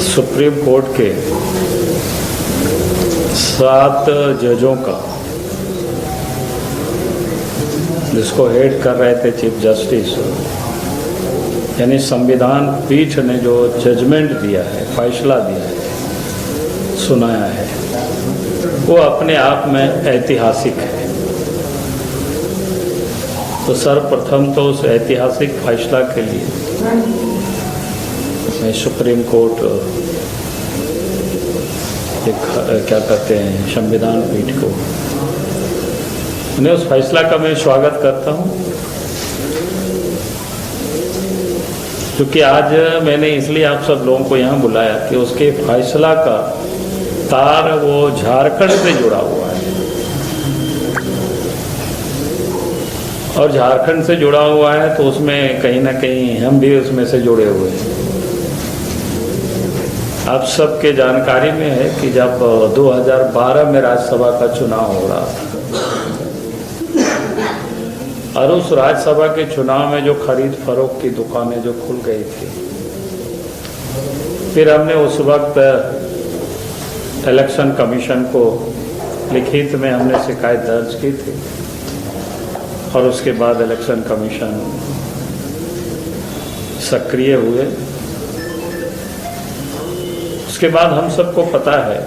Supreme court के 7 जजों का, जिसको हेड कर रहे थे चीफ जस्टिस, यानी संविधान पीठ ने जो जजमेंट दिया है, फैसला दिया है, सुनाया है, वो अपने आप में ऐतिहासिक है। तो सर्वप्रथम तो उस ऐतिहासिक फैसला के लिए मैं सुप्रीम कोर्ट क्या कहते हैं संविधान पीठ को, उन्हें उस फैसला का मैं स्वागत करता हूँ। क्योंकि आज मैंने इसलिए आप सब लोगों को यहाँ बुलाया कि उसके फैसला का तार वो झारखंड से जुड़ा हुआ है, और झारखंड से जुड़ा हुआ है तो उसमें कहीं ना कहीं हम भी उसमें से जुड़े हुए हैं। आप सबके जानकारी में है कि जब 2012 में राज्यसभा का चुनाव हो रहा था, और उस राज्यसभा के चुनाव में जो खरीद फरोख्त की दुकानें जो खुल गई थी, फिर हमने उस वक्त इलेक्शन कमीशन को लिखित में हमने शिकायत दर्ज की थी, और उसके बाद इलेक्शन कमीशन सक्रिय हुए। उसके बाद हम सबको पता है,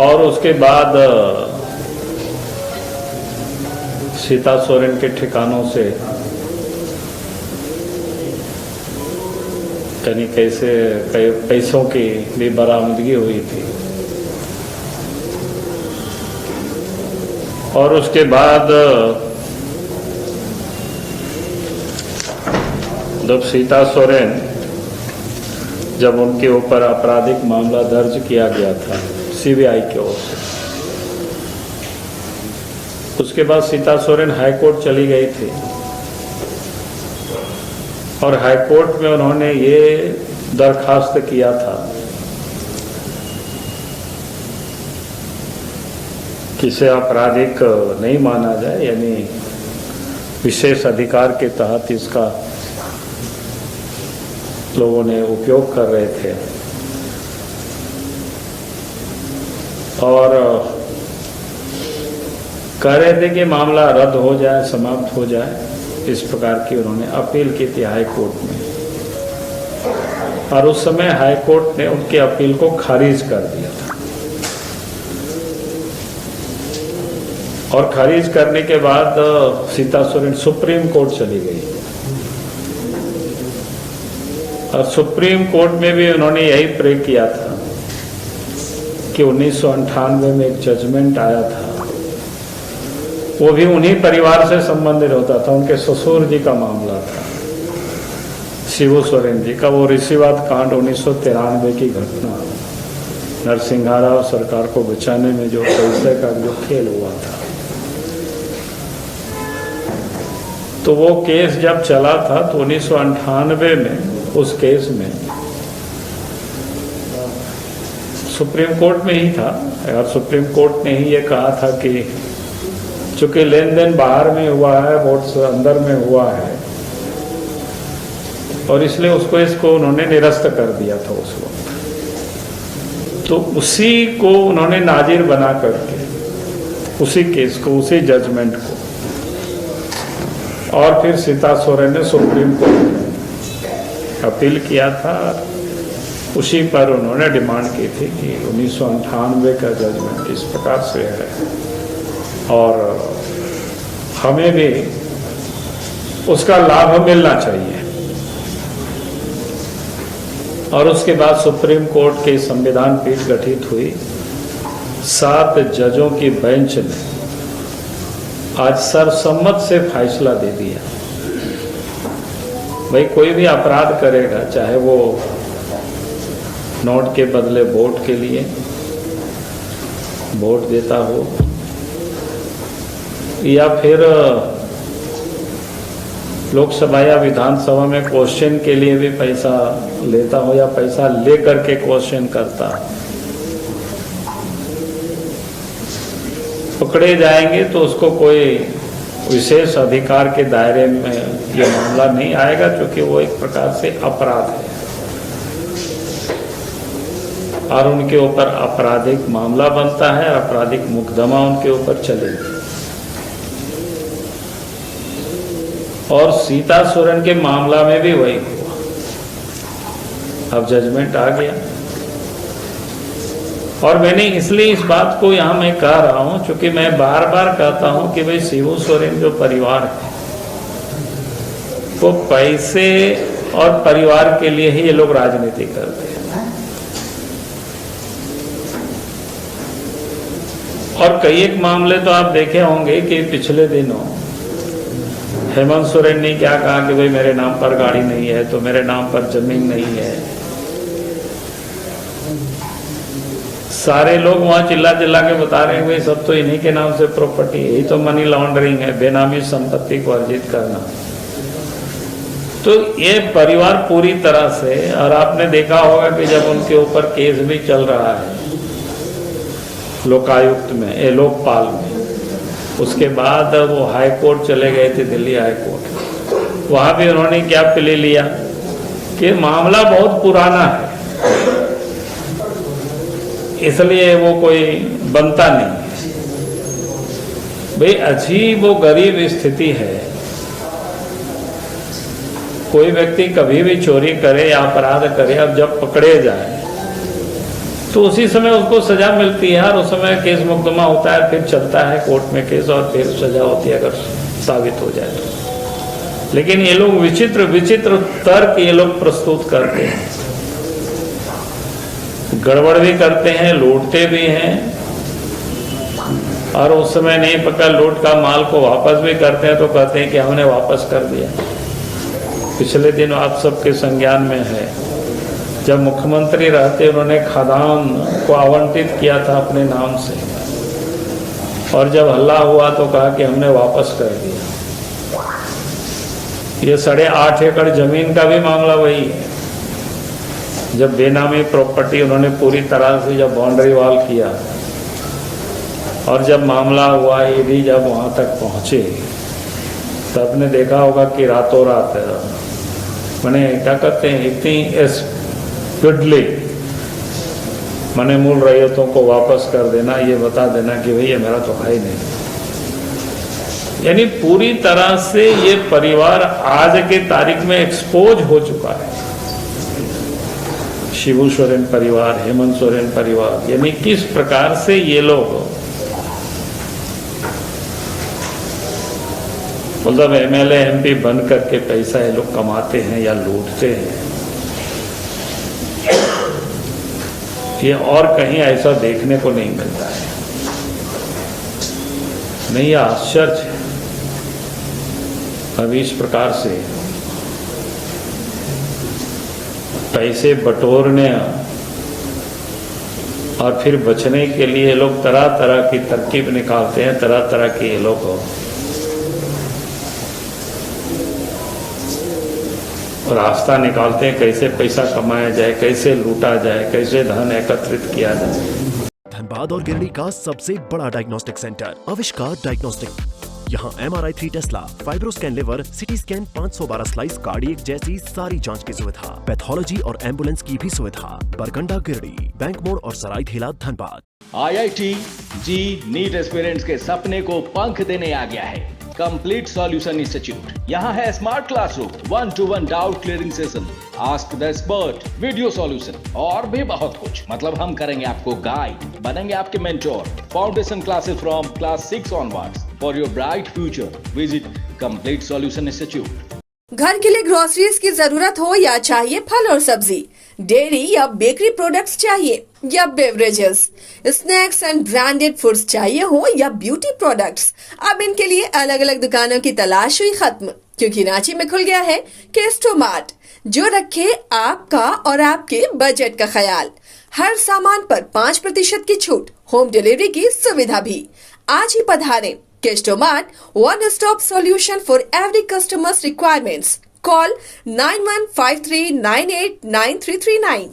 और उसके बाद सीता सोरेन के ठिकानों से यानी कैसे कई पैसों की भी बरामदगी हुई थी, और उसके बाद जब सीता सोरेन, जब उनके ऊपर आपराधिक मामला दर्ज किया गया था सीबीआई की ओर से, उसके बाद सीता सोरेन हाईकोर्ट चली गई थी, और हाईकोर्ट में उन्होंने ये दरखास्त किया था कि इसे आपराधिक नहीं माना जाए, यानी विशेष अधिकार के तहत इसका लोगों ने उपयोग कर रहे थे, और कह रहे थे कि मामला रद्द हो जाए, समाप्त हो जाए। इस प्रकार की उन्होंने अपील की थी हाई कोर्ट में, और उस समय हाई कोर्ट ने उनके अपील को खारिज कर दिया था, और खारिज करने के बाद सीता सोरेन सुप्रीम कोर्ट चली गई, और सुप्रीम कोर्ट में भी उन्होंने यही प्रे किया था कि 1998 में एक जजमेंट आया था, वो भी उन्हीं परिवार से संबंधित होता था। उनके ससुर जी का मामला था, शिबू सोरेन जी का, वो ऋषिवाद कांड 1993 की घटना, नरसिंहा राव सरकार को बचाने में जो पैसे का जो खेल हुआ था, तो वो केस जब चला था तो 1998 में उस केस में सुप्रीम कोर्ट में ही था, और सुप्रीम कोर्ट ने ही ये कहा था कि चूंकि लेन देन बाहर में हुआ है, वोट्स अंदर में हुआ है, और इसलिए इसको उन्होंने निरस्त कर दिया था उस वक्त। तो उसी को उन्होंने नाजिर बना करके उसी केस को, उसी जजमेंट को, और फिर सीता सोरेन ने सुप्रीम कोर्ट में अपील किया था। उसी पर उन्होंने डिमांड की थी कि 1998 का जजमेंट इस प्रकार से है, और हमें भी उसका लाभ मिलना चाहिए। और उसके बाद सुप्रीम कोर्ट के संविधान पीठ गठित हुई, 7 जजों की बेंच ने आज सर्वसम्मत से फैसला दे दिया, भाई कोई भी अपराध करेगा, चाहे वो नोट के बदले वोट के लिए वोट देता हो, या फिर लोकसभा या विधानसभा में क्वेश्चन के लिए भी पैसा लेता हो, या पैसा ले करके क्वेश्चन करता, पकड़े जाएंगे तो उसको कोई विशेष अधिकार के दायरे में ये मामला नहीं आएगा, क्योंकि वो एक प्रकार से अपराध है और उनके ऊपर आपराधिक मामला बनता है, आपराधिक मुकदमा उनके ऊपर चलेगा। और सीता सोरेन के मामला में भी वही हुआ। अब जजमेंट आ गया, और मैंने इसलिए इस बात को यहाँ मैं कह रहा हूँ, क्योंकि मैं बार बार कहता हूँ कि भाई शिबू सोरेन जो परिवार है वो पैसे और परिवार के लिए ही ये लोग राजनीति करते हैं। और कई एक मामले तो आप देखे होंगे कि पिछले दिनों हेमंत सोरेन ने क्या कहा कि भाई मेरे नाम पर गाड़ी नहीं है, तो मेरे नाम पर जमीन नहीं है। सारे लोग वहां चिल्ला चिल्ला के बता रहे हैं भाई सब तो इन्हीं के नाम से प्रॉपर्टी है, यही तो मनी लॉन्ड्रिंग है, बेनामी संपत्ति को अर्जित करना। तो ये परिवार पूरी तरह से, और आपने देखा होगा कि जब उनके ऊपर केस भी चल रहा है लोकायुक्त में, लोकपाल में, उसके बाद वो हाई कोर्ट चले गए थे, दिल्ली हाई कोर्ट। वहां भी उन्होंने क्या प्ले लिया कि मामला बहुत पुराना है, इसलिए वो कोई बनता नहीं। भाई अजीब वो गरीब स्थिति है, कोई व्यक्ति कभी भी चोरी करे या अपराध करे, अब जब पकड़े जाए तो उसी समय उसको सजा मिलती है, और उस समय केस मुकदमा होता है, फिर चलता है कोर्ट में केस और फिर सजा होती है अगर साबित हो जाए तो। लेकिन ये लोग विचित्र विचित्र तर्क ये लोग प्रस्तुत करते हैं, गड़बड़ भी करते हैं, लूटते भी हैं, और उस समय नहीं पकड़ लूट का माल को वापस भी करते हैं तो कहते हैं कि हमने वापस कर दिया। पिछले दिन आप सबके संज्ञान में है, जब मुख्यमंत्री रहते उन्होंने खदान को आवंटित किया था अपने नाम से, और जब हल्ला हुआ तो कहा कि हमने वापस कर दिया। ये 8.5 एकड़ जमीन का भी मामला वही है, जब बेनामी प्रॉपर्टी उन्होंने पूरी तरह से जब बाउंड्री वॉल किया, और जब मामला हुआ ये भी जब वहाँ तक पहुँचे, तो आपने देखा होगा कि रातों रात मैंने क्या कहते हैं इतनी स्पीडली मैंने मूल रैयतों को वापस कर देना, ये बता देना कि भैया मेरा तो है ही नहीं। यानी पूरी तरह से ये परिवार आज के तारीख में एक्सपोज हो चुका है। शिबू सोरेन परिवार, हेमंत सोरेन परिवार, यानी किस प्रकार से ये लोग मतलब एमएलए एमपी बन करके पैसा ये लोग कमाते हैं या लूटते हैं, ये और कहीं ऐसा देखने को नहीं मिलता है। नहीं, यह आश्चर्य है। अब इस प्रकार से पैसे बटोरने और फिर बचने के लिए लोग तरह तरह की तरकीब निकालते हैं, तरह तरह के ये लोग रास्ता निकालते हैं, कैसे पैसा कमाया जाए, कैसे लूटा जाए, कैसे धन एकत्रित किया जाए। धनबाद और गिरडी का सबसे बड़ा डायग्नोस्टिक सेंटर आविष्कार डायग्नोस्टिक। यहाँ MRI 3 Tesla, fibroscan liver, CT scan 512 slice cardiac जैसी सारी जांच की सुविधा, पैथोलॉजी और एम्बुलेंस की भी सुविधा। बरकंडा गिरडी, बैंक मोड़ और सराय ठेला धनबाद। IIT जी नीट एस्पिरेंट्स के सपने को पंख देने आ गया है कंप्लीट सॉल्यूशन इंस्टीट्यूट। यहाँ है smart classroom, 1-to-1 doubt clearing session, ask the expert, video solution और भी बहुत कुछ। मतलब हम करेंगे आपको गाइड, बनेंगे आपके mentor. Foundation classes from class 6 onwards for your bright future. Visit complete solution institute. घर के लिए ग्रोसरीज की जरूरत हो या चाहिए फल और सब्जी, डेयरी या बेकरी प्रोडक्ट्स चाहिए या beverages, snacks and branded foods चाहिए हो या ब्यूटी प्रोडक्ट्स, अब इनके लिए अलग अलग दुकानों की तलाश हुई खत्म, क्योंकि रांची में खुल गया है केस्टोमार्ट, जो रखे आपका और आपके बजट का ख्याल। हर सामान पर 5% की छूट, होम डिलीवरी की सुविधा भी। आज ही पधारें। केस्टोमार्ट, one stop solution for every customer's requirements. Call 9153989339.